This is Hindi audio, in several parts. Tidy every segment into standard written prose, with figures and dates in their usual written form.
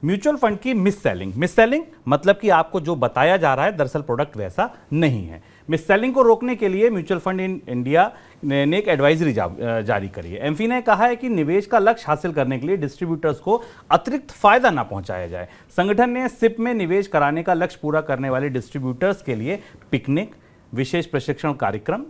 म्यूचुअल फंड की मिस सेलिंग मतलब कि आपको जो बताया जा रहा है दरअसल प्रोडक्ट वैसा नहीं है। मिस सेलिंग को रोकने के लिए म्यूचुअल फंड इन इंडिया ने एक एडवाइजरी जारी करी है। एमफी ने कहा है कि निवेश का लक्ष्य हासिल करने के लिए डिस्ट्रीब्यूटर्स को अतिरिक्त फायदा ना पहुंचाया जाए। संगठन ने सिप में निवेश कराने का लक्ष्य पूरा करने वाले डिस्ट्रीब्यूटर्स के लिए पिकनिक, विशेष प्रशिक्षण कार्यक्रम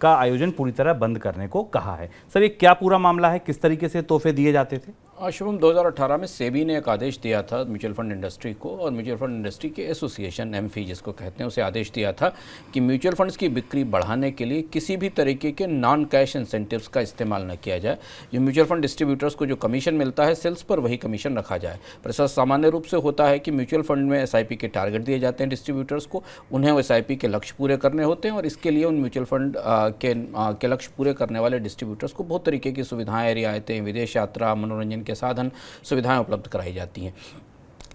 का आयोजन पूरी तरह बंद करने को कहा है। सर, ये क्या पूरा मामला है, किस तरीके से तोहफे दिए जाते थे? शुभम, 2018 में सेबी ने एक आदेश दिया था म्यूचुअल फंड इंडस्ट्री को, और म्यूचुअल फंड इंडस्ट्री के एसोसिएशन एमफी जिसको कहते हैं उसे आदेश दिया था कि म्यूचुअल फंड्स की बिक्री बढ़ाने के लिए किसी भी तरीके के नॉन कैश इंसेंटिव्स का इस्तेमाल न किया जाए। जो म्यूचुअल फंड डिस्ट्रीब्यूटर्स को जो कमीशन मिलता है सेल्स पर, वही कमीशन रखा जाए। पर सामान्य रूप से होता है कि म्यूचुअल फंड में एसआईपी के टारगेट दिए जाते हैं डिस्ट्रीब्यूटर्स को, उन्हें एसआईपी के लक्ष्य पूरे करने होते हैं, और इसके लिए उन म्यूचुअल फंड के लक्ष्य पूरे करने वाले डिस्ट्रीब्यूटर्स को बहुत तरीके की सुविधाएं, रियायतें, विदेश यात्रा, मनोरंजन के साधन, सुविधाएं उपलब्ध कराई जाती हैं।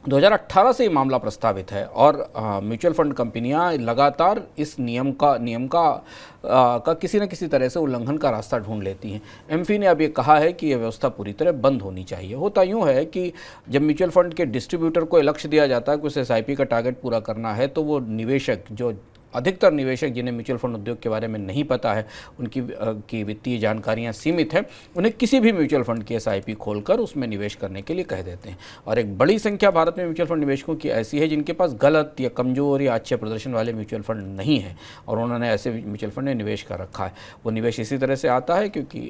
2018 से ये मामला प्रस्तावित है, और म्यूचुअल फंड कंपनियां लगातार इस नियम का किसी न किसी तरह से उल्लंघन का रास्ता ढूंढ लेती हैं। एमफी ने अब ये कहा है कि यह व्यवस्था पूरी तरह बंद होनी चाहिए। होता यूँ है कि जब म्यूचुअल फंड के डिस्ट्रीब्यूटर को लक्ष्य दिया जाता है कि उसे एसआईपी का टारगेट पूरा करना है, तो वो निवेशक, जो अधिकतर निवेशक जिन्हें म्यूचुअल फंड उद्योग के बारे में नहीं पता है, उनकी वित्तीय जानकारियां सीमित हैं, उन्हें किसी भी म्यूचुअल फंड की एसआईपी खोलकर उसमें निवेश करने के लिए कह देते हैं। और एक बड़ी संख्या भारत में म्यूचुअल फंड निवेशकों की ऐसी है जिनके पास गलत या कमजोर या अच्छे प्रदर्शन वाले म्यूचुअल फंड नहीं है, और उन्होंने ऐसे म्यूचुअल फंड में निवेश कर रखा है। वो निवेश इसी तरह से आता है क्योंकि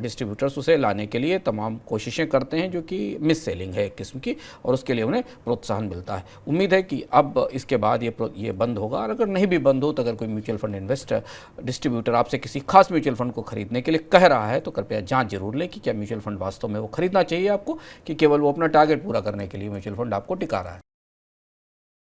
डिस्ट्रीब्यूटर्स उसे लाने के लिए तमाम कोशिशें करते हैं, जो कि मिस सेलिंग है एक किस्म की, और उसके लिए उन्हें प्रोत्साहन मिलता है। उम्मीद है कि अब इसके बाद ये बंद होगा, और अगर नहीं भी बंद हो तो अगर कोई म्यूचुअल फंड इन्वेस्टर, डिस्ट्रीब्यूटर आपसे किसी खास म्यूचुअल फंड को खरीदने के लिए कह रहा है, तो कृपया जांच जरूर लें कि क्या म्यूचुअल फंड वास्तव में वो खरीदना चाहिए आपको, कि केवल वो अपना टारगेट पूरा करने के लिए म्यूचुअल फंड आपको टिका रहा है।